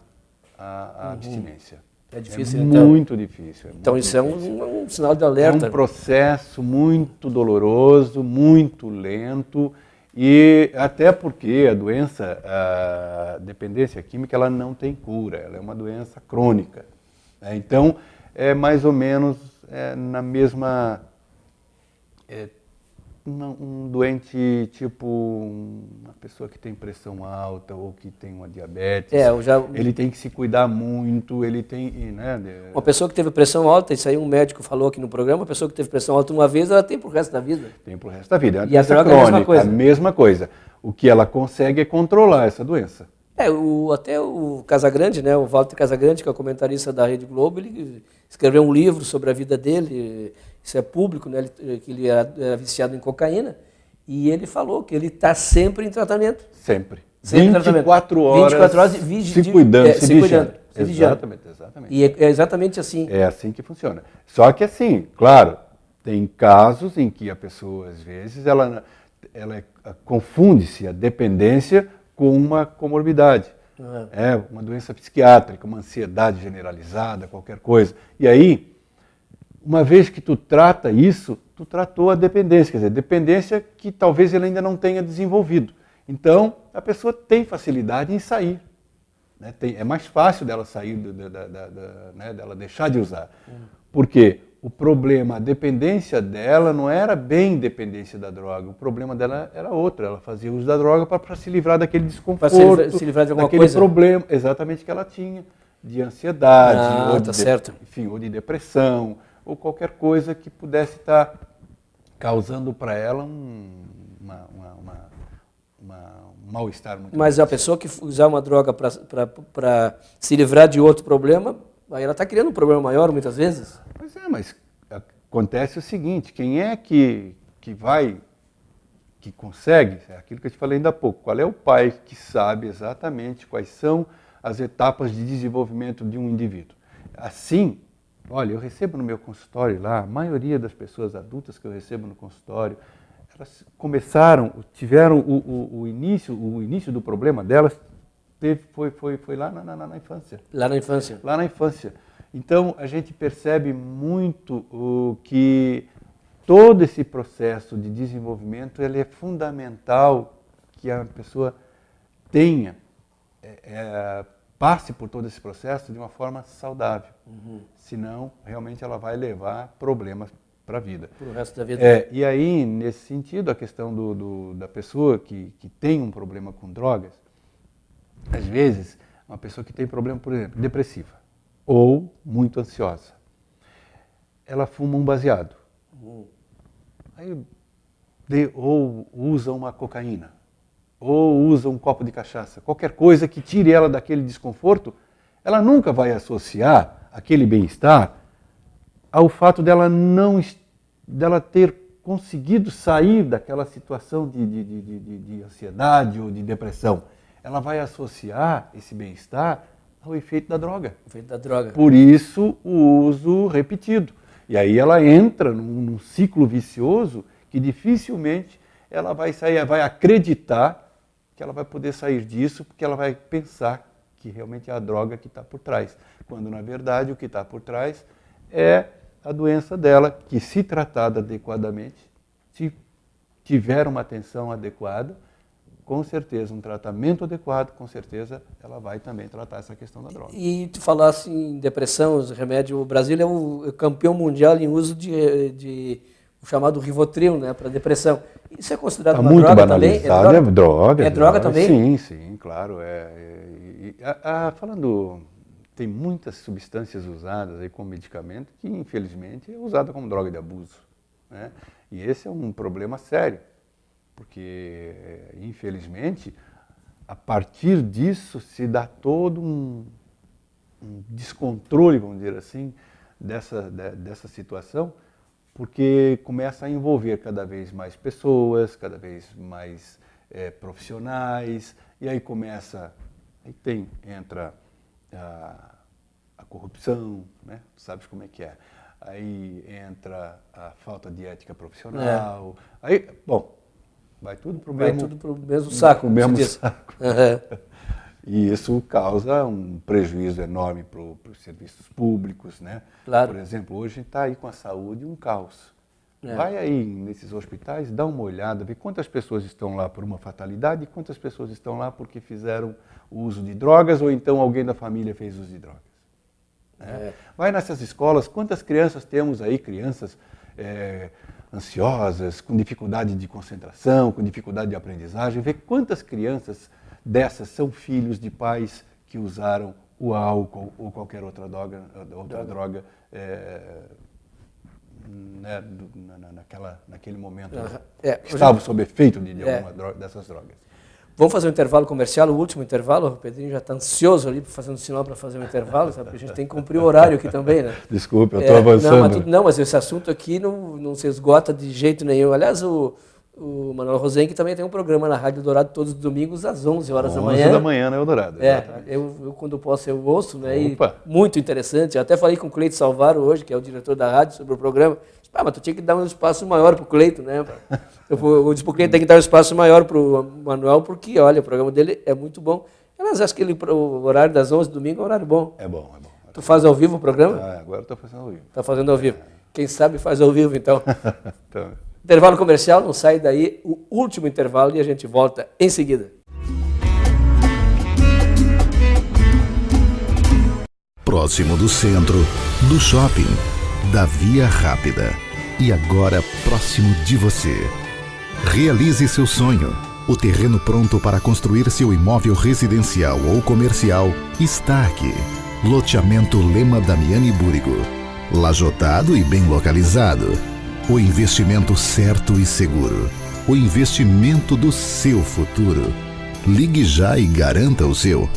à abstinência. É difícil, então? Muito difícil. Então isso é um sinal de alerta. É um processo muito doloroso, muito lento, e até porque a dependência química, ela não tem cura, ela é uma doença crônica. Então, é mais ou menos na mesma... um doente tipo uma pessoa que tem pressão alta ou que tem uma diabetes, ele tem que se cuidar muito, ele tem... Né, uma pessoa que teve pressão alta, isso aí um médico falou aqui no programa, uma pessoa que teve pressão alta uma vez, ela tem pro resto da vida. Tem pro resto da vida. E a droga crônica, é a mesma coisa. A mesma coisa. O que ela consegue é controlar essa doença. Até o Casagrande, né, o Walter Casagrande, que é o comentarista da Rede Globo, ele escreveu um livro sobre a vida dele, isso é público, né, que ele era viciado em cocaína, e ele falou que ele está sempre em tratamento. Sempre 24 horas, 24 horas se cuidando, se vigiando. Exatamente. E é exatamente assim. É assim que funciona. Só que assim, claro, tem casos em que a pessoa, às vezes, ela confunde-se a dependência com uma comorbidade. Uma doença psiquiátrica, uma ansiedade generalizada, qualquer coisa. E aí, uma vez que tu trata isso, tu tratou a dependência, quer dizer, dependência que talvez ele ainda não tenha desenvolvido. Então, a pessoa tem facilidade em sair. Né? É mais fácil dela sair, né? Dela deixar de usar. Por quê? O problema, a dependência dela não era bem dependência da droga, o problema dela era outro, ela fazia uso da droga para se livrar daquele desconforto, se livrar de alguma daquele coisa? problema, exatamente que ela tinha, de ansiedade, ou, certo. Enfim, ou de depressão, ou qualquer coisa que pudesse estar causando para ela um mal-estar muito Mas grande. a pessoa que usar uma droga para se livrar de outro problema, aí ela está criando um problema maior muitas vezes. Pois é, mas acontece o seguinte, quem é que consegue, é aquilo que eu te falei ainda há pouco, qual é o pai que sabe exatamente quais são as etapas de desenvolvimento de um indivíduo? Assim, olha, eu recebo no meu consultório lá, a maioria das pessoas adultas que eu recebo no consultório, elas tiveram o início do problema delas, foi lá na infância. Lá na infância. Lá na infância. Então, a gente percebe muito que todo esse processo de desenvolvimento ele é fundamental que a pessoa tenha, passe por todo esse processo de uma forma saudável. Senão, realmente, ela vai levar problemas para a vida. Para o resto da vida. E aí, nesse sentido, a questão da pessoa que tem um problema com drogas, às vezes, uma pessoa que tem problema, por exemplo, depressiva ou muito ansiosa, ela fuma um baseado, ou usa uma cocaína, ou usa um copo de cachaça, qualquer coisa que tire ela daquele desconforto, ela nunca vai associar aquele bem-estar ao fato dela ter conseguido sair daquela situação de ansiedade ou de depressão. Ela vai associar esse bem-estar ao efeito da droga. O efeito da droga. Por isso, o uso repetido. E aí ela entra num ciclo vicioso que dificilmente ela vai sair, vai acreditar que ela vai poder sair disso, porque ela vai pensar que realmente é a droga que está por trás. Quando, na verdade, o que está por trás é a doença dela, que se tratada adequadamente, se tiver uma atenção adequada, com certeza, um tratamento adequado, com certeza, ela vai também tratar essa questão da droga. E tu falasse em depressão, os remédios, o Brasil é o campeão mundial em uso de o chamado Rivotril, né, para depressão. Isso é considerado uma muito droga também? banalizado, é droga. É droga também? Sim, claro. Falando, tem muitas substâncias usadas aí como medicamento que, infelizmente, é usada como droga de abuso. Né? E esse é um problema sério. Porque, infelizmente, a partir disso se dá todo um descontrole, vamos dizer assim, dessa situação, porque começa a envolver cada vez mais pessoas, cada vez mais profissionais, e aí entra a corrupção, né? Tu sabes como é que é. Aí entra a falta de ética profissional, aí, bom, vai tudo para o mesmo saco. Saco. E isso causa um prejuízo enorme para os serviços públicos, né? Claro. Por exemplo, hoje está aí com a saúde um caos. Vai aí nesses hospitais, dá uma olhada, vê quantas pessoas estão lá por uma fatalidade e quantas pessoas estão lá porque fizeram o uso de drogas ou então alguém da família fez uso de drogas. Né? Vai nessas escolas, quantas crianças temos aí, crianças ansiosas, com dificuldade de concentração, com dificuldade de aprendizagem, vê quantas crianças dessas são filhos de pais que usaram o álcool ou qualquer outra droga né, naquele momento estavam sob efeito de alguma dessas drogas. Vamos fazer um intervalo comercial, o último intervalo. O Pedrinho já está ansioso ali fazendo sinal para fazer um intervalo, sabe? Porque a gente tem que cumprir o horário aqui também, né? Desculpe, eu estou avançando. Mas esse assunto aqui não se esgota de jeito nenhum. Aliás, o Manuel Rosenque também tem um programa na Rádio Dourado todos os domingos às 11 horas da manhã. 11 da manhã na Eldorado. Eu quando posso eu ouço, né? E muito interessante. Eu até falei com o Cleito Salvaro hoje, que é o diretor da rádio, sobre o programa. Mas tu tinha que dar um espaço maior para o Cleito, né? Eu disse para o Cleito tem que dar um espaço maior para o Manuel, porque, olha, o programa dele é muito bom. Elas acham que o horário das 11 domingo é um horário bom. É bom. Tu faz ao vivo o programa? Agora eu estou fazendo ao vivo. Está fazendo ao vivo. Quem sabe faz ao vivo, então. Então, Intervalo comercial, não sai daí, o último intervalo e a gente volta em seguida. Próximo do centro, do shopping, da Via Rápida. E agora próximo de você. Realize seu sonho. O terreno pronto para construir seu imóvel residencial ou comercial está aqui. Loteamento Lema Damiani Búrigo. Lajotado e bem localizado. O investimento certo e seguro. O investimento do seu futuro. Ligue já e garanta o seu.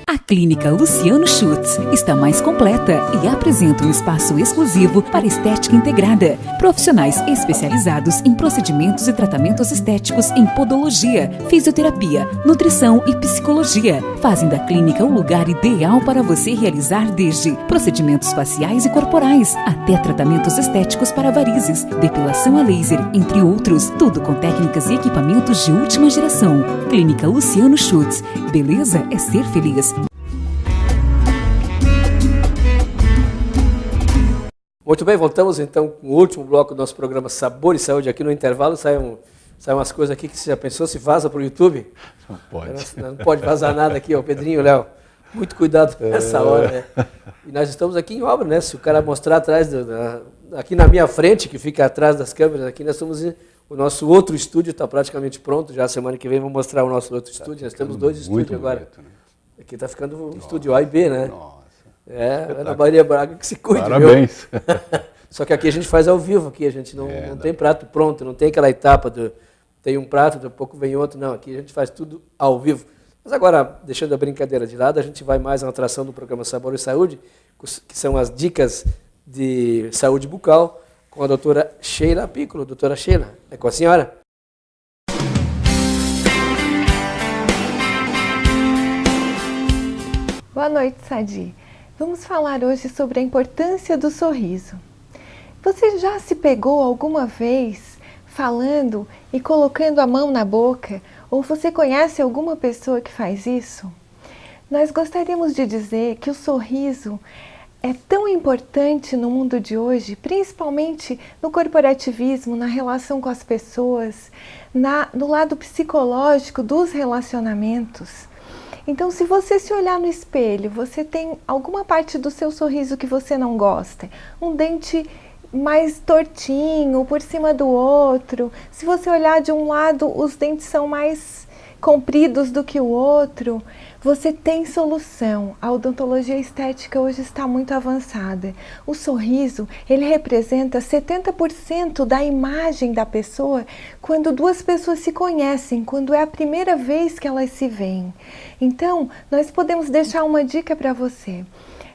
A Clínica Luciano Schutz está mais completa e apresenta um espaço exclusivo para estética integrada. Profissionais especializados em procedimentos e tratamentos estéticos em podologia, fisioterapia, nutrição e psicologia fazem da clínica o lugar ideal para você realizar desde procedimentos faciais e corporais até tratamentos estéticos para varizes, depilação a laser, entre outros. Tudo com técnicas e equipamentos de última geração. Clínica Luciano Schutz. Beleza é ser feliz. Muito bem, voltamos então com o último bloco do nosso programa Sabor e Saúde. Aqui no intervalo saem umas coisas aqui que você já pensou se vaza para o YouTube? não pode. Não pode vazar nada aqui, ó, Pedrinho, Léo. Muito cuidado nessa hora, né? E nós estamos aqui em obra, né? Se o cara mostrar atrás, aqui na minha frente, que fica atrás das câmeras, aqui nós estamos o nosso outro estúdio está praticamente pronto. Já semana que vem vamos mostrar o nosso outro estúdio. Nós temos 2 estúdios agora. Bonito, né? Aqui está ficando o estúdio A e B, né? Nossa. É na Maria Braga que se cuide. Parabéns. Só que aqui a gente faz ao vivo, aqui a gente não tem prato pronto, não tem aquela etapa tem um prato, daqui a pouco vem outro, não. Aqui a gente faz tudo ao vivo. Mas agora, deixando a brincadeira de lado, a gente vai mais na atração do programa Sabor e Saúde, que são as dicas de saúde bucal, com a doutora Sheila Piccolo. Doutora Sheila, é com a senhora? Boa noite, Sadi. Vamos falar hoje sobre a importância do sorriso. Você já se pegou alguma vez falando e colocando a mão na boca? Ou você conhece alguma pessoa que faz isso? Nós gostaríamos de dizer que o sorriso é tão importante no mundo de hoje, principalmente no corporativismo, na relação com as pessoas, no lado psicológico dos relacionamentos. Então, se você se olhar no espelho, você tem alguma parte do seu sorriso que você não gosta, um dente mais tortinho, por cima do outro. Se você olhar de um lado, os dentes são mais compridos do que o outro. Você tem solução. A odontologia estética hoje está muito avançada. O sorriso, ele representa 70% da imagem da pessoa quando 2 pessoas se conhecem, quando é a primeira vez que elas se veem. Então, nós podemos deixar uma dica para você.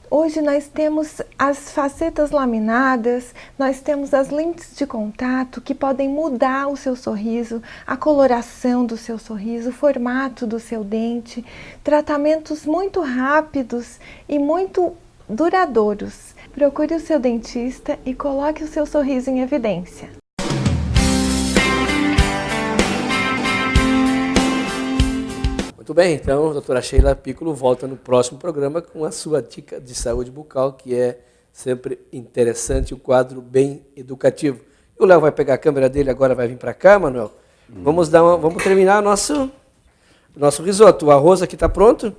Hoje nós temos as facetas laminadas, nós temos as lentes de contato que podem mudar o seu sorriso, a coloração do seu sorriso, o formato do seu dente, tratamentos muito rápidos e muito duradouros. Procure o seu dentista e coloque o seu sorriso em evidência. Muito bem, então a doutora Sheila Piccolo volta no próximo programa com a sua dica de saúde bucal, que é sempre interessante, um quadro bem educativo. O Léo vai pegar a câmera dele agora, vai vir para cá, Manuel. Vamos terminar nosso risoto. O arroz aqui está pronto.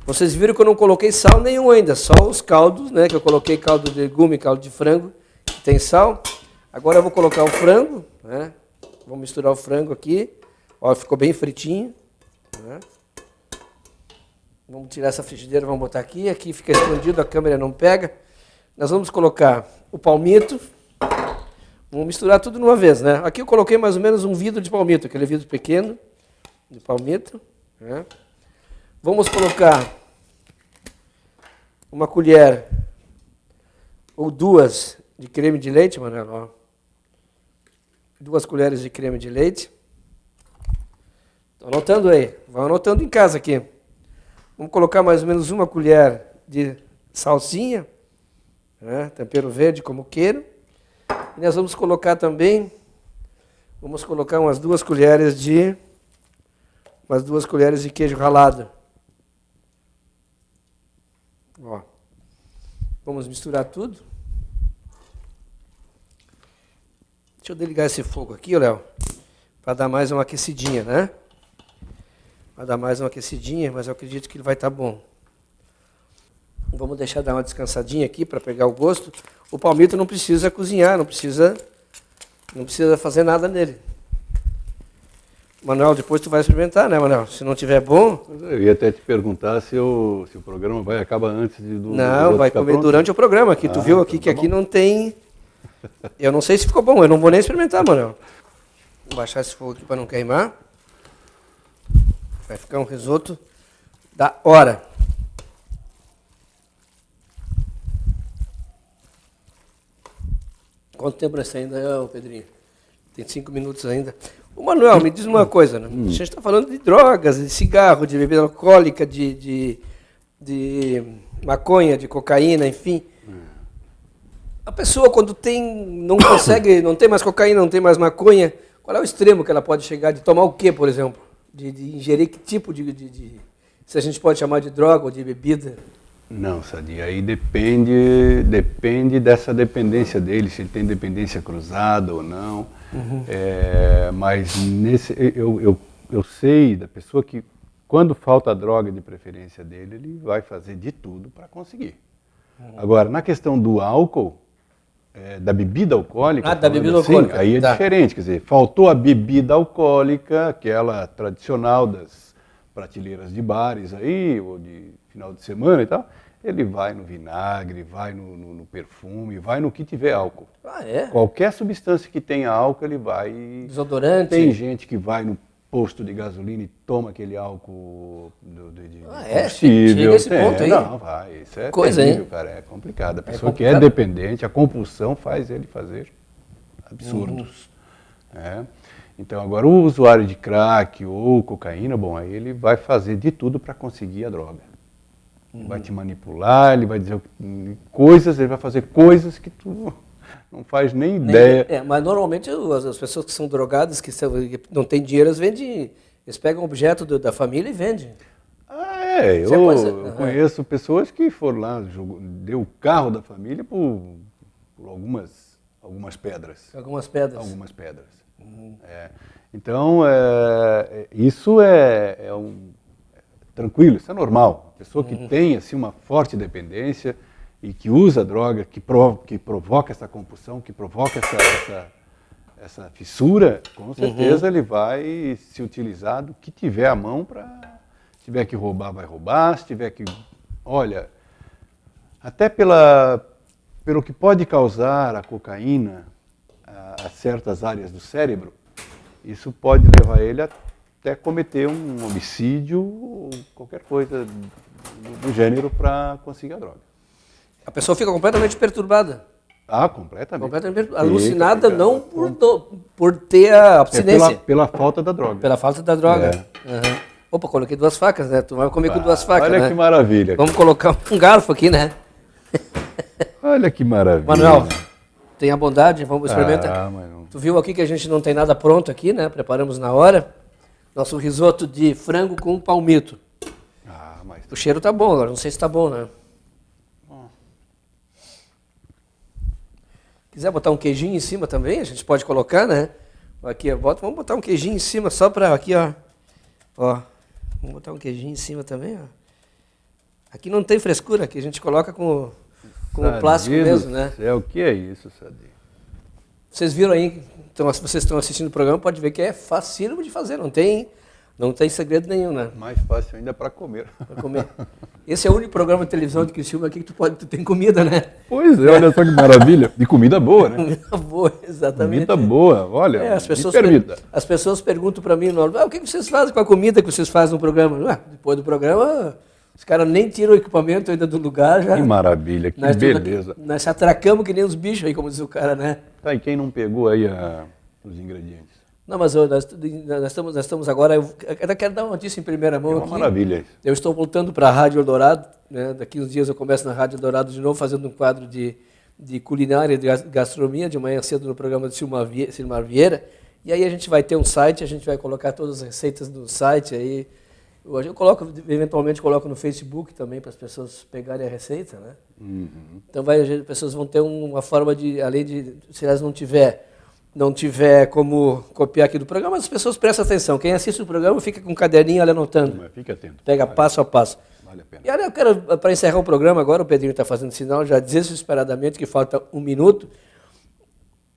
Vocês viram que eu não coloquei sal nenhum ainda, só os caldos, né? Que eu coloquei caldo de legume, caldo de frango, que tem sal. Agora eu vou colocar o frango, né? Vou misturar o frango aqui. Ó, ficou bem fritinho, né? Vamos tirar essa frigideira, vamos botar aqui. Aqui fica escondido, a câmera não pega. Nós vamos colocar o palmito. Vamos misturar tudo de uma vez, né? Aqui eu coloquei mais ou menos um vidro de palmito, aquele vidro pequeno de palmito, né? Vamos colocar uma colher ou 2 de creme de leite, Manuel, ó. 2 colheres de creme de leite. Estou anotando aí, vão anotando em casa aqui. Vamos colocar mais ou menos 1 colher de salsinha, né? Tempero verde como queiro. E nós vamos colocar também, umas 2 colheres de queijo ralado. Ó. Vamos misturar tudo. Deixa eu desligar esse fogo aqui, Léo, para dar mais uma aquecidinha, né? Para dar mais uma aquecidinha, mas eu acredito que ele vai estar bom. Vamos deixar dar uma descansadinha aqui para pegar o gosto. O palmito não precisa cozinhar, não precisa fazer nada nele. Manuel, depois tu vai experimentar, né, Manuel? Se não tiver bom... Eu ia até te perguntar se o programa acaba antes do... Não, vai comer pronto. durante o programa. Aqui, tu viu aqui então que aqui não tem... Eu não sei se ficou bom, eu não vou nem experimentar, Manuel. Vou baixar esse fogo aqui para não queimar. Vai ficar um risoto da hora. Quanto tempo nessa ainda, Pedrinho? Tem 5 minutos ainda. Ô Manuel, me diz uma coisa, né? A gente está falando de drogas, de cigarro, de bebida alcoólica, de maconha, de cocaína, enfim. A pessoa quando não consegue, não tem mais cocaína, não tem mais maconha, qual é o extremo que ela pode chegar de tomar o quê, por exemplo? De ingerir que tipo se a gente pode chamar de droga ou de bebida? Não, Sadi, aí depende dessa dependência dele, se ele tem dependência cruzada ou não. Mas eu sei da pessoa que quando falta a droga de preferência dele, ele vai fazer de tudo para conseguir. Agora, na questão do álcool, da bebida alcoólica, da bebida alcoólica. Aí é diferente, quer dizer, faltou a bebida alcoólica, aquela tradicional das prateleiras de bares aí, ou de final de semana e tal, ele vai no vinagre, vai no perfume, vai no que tiver álcool. Qualquer substância que tenha álcool, ele vai... Desodorante? Tem gente que vai no posto de gasolina e toma aquele álcool de combustível. Chega esse ponto aí? Não, vai. Isso é coisa, terrível, hein? cara. É complicado. A pessoa que é dependente, a compulsão faz ele fazer absurdos. Então, agora, o usuário de crack ou cocaína, bom, aí ele vai fazer de tudo para conseguir a droga. Ele vai te manipular, ele vai dizer coisas, ele vai fazer coisas que tu não faz nem ideia. Mas normalmente as pessoas que são drogadas, que não têm dinheiro, eles pegam um objeto da família e vendem. Eu conheço pessoas que foram lá, deu o carro da família por algumas pedras. Algumas pedras. Algumas pedras. Então, isso é tranquilo, isso é normal. A pessoa que tem assim, uma forte dependência e que usa droga, que provoca essa compulsão, que provoca essa fissura, com certeza ele vai se utilizar do que tiver à mão para... Se tiver que roubar, vai roubar. Se tiver que... Olha, até pelo que pode causar a cocaína a certas áreas do cérebro, isso pode levar ele até cometer um homicídio ou qualquer coisa do gênero para conseguir a droga. A pessoa fica completamente perturbada. Completamente. Alucinada não por ter a abstinência. Pela falta da droga. Pela falta da droga. Opa, coloquei 2 facas, né? Tu vai comer com 2 facas, olha, né? Que maravilha. Vamos colocar um garfo aqui, né? Olha que maravilha. Manuel, tenha bondade, vamos experimentar. Tu viu aqui que a gente não tem nada pronto aqui, né? Preparamos na hora. Nosso risoto de frango com palmito. O cheiro tá bom, agora não sei se tá bom, né? Quiser botar um queijinho em cima também, a gente pode colocar, né? Aqui, vamos botar um queijinho em cima só para aqui, ó. Vamos botar um queijinho em cima também, ó. Aqui não tem frescura, aqui a gente coloca com o plástico mesmo, né? O que é isso, Sadi? Vocês viram aí, então, se vocês estão assistindo o programa, pode ver que é facílimo de fazer, não tem segredo nenhum, né? Mais fácil ainda para comer. Para comer. Esse é o único programa de televisão de Criciúma aqui que tu tem comida, né? Pois é, olha só que maravilha. De comida boa, né? Comida boa, exatamente. Comida boa, olha, as pessoas perguntam para mim, o que vocês fazem com a comida que vocês fazem no programa? Depois do programa, os caras nem tiram o equipamento ainda do lugar. Já. Que maravilha, que beleza. Nós se atracamos que nem os bichos aí, como diz o cara, né? Tá, e quem não pegou aí os ingredientes? Não, mas nós estamos agora... Eu até quero dar uma notícia em primeira mão aqui. É uma maravilha isso. Eu estou voltando para a Rádio Eldorado, né? Daqui uns dias eu começo na Rádio Eldorado de novo, fazendo um quadro de culinária e de gastronomia, de manhã cedo no programa de Silmar Vieira. E aí a gente vai ter um site, a gente vai colocar todas as receitas do site. Aí eu eventualmente coloco no Facebook também para as pessoas pegarem a receita, né? Então as pessoas vão ter uma forma de, além de, se elas não tiver não tiver como copiar aqui do programa, as pessoas prestam atenção. Quem assiste o programa fica com um caderninho ali anotando. Mas fique atento. Pega passo a passo. Vale a pena. E olha, eu quero, para encerrar o programa agora, o Pedrinho está fazendo sinal já desesperadamente que falta 1 minuto.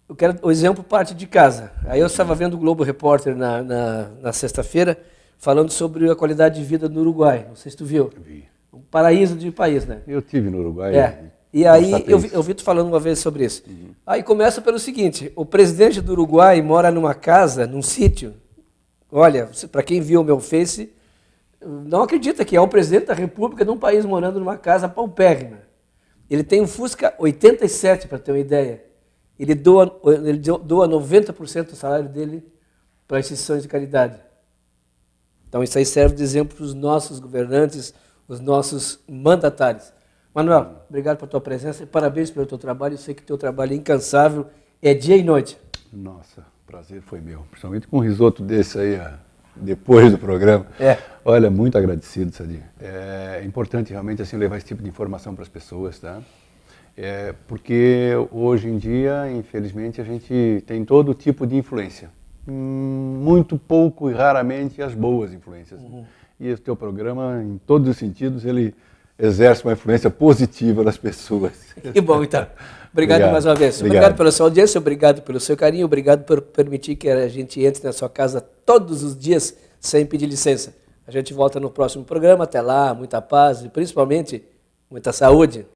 Eu quero o exemplo parte de casa. Aí eu estava vendo o Globo Repórter na sexta-feira, falando sobre a qualidade de vida no Uruguai. Não sei se tu viu. Vi. Um paraíso de país, né? Eu tive no Uruguai. E aí eu vi tu falando uma vez sobre isso. Aí começa pelo seguinte, o presidente do Uruguai mora numa casa, num sítio. Olha, para quem viu o meu Face, não acredita que é o presidente da República de um país morando numa casa paupérrima. Ele tem um Fusca 87, para ter uma ideia. Ele doa 90% do salário dele para instituições de caridade. Então isso aí serve de exemplo para os nossos governantes, os nossos mandatários. Manuel, obrigado pela tua presença e parabéns pelo teu trabalho. Eu sei que o teu trabalho é incansável, é dia e noite. Nossa, o prazer foi meu. Principalmente com um risoto desse aí, depois do programa. Olha, muito agradecido, Sadir. É importante realmente assim levar esse tipo de informação para as pessoas, tá? Porque hoje em dia, infelizmente, a gente tem todo tipo de influência. Muito pouco e raramente as boas influências. E esse teu programa, em todos os sentidos, ele exerce uma influência positiva nas pessoas. Que bom, então. Obrigado mais uma vez. Obrigado pela sua audiência, obrigado pelo seu carinho, obrigado por permitir que a gente entre na sua casa todos os dias sem pedir licença. A gente volta no próximo programa. Até lá, muita paz e principalmente muita saúde.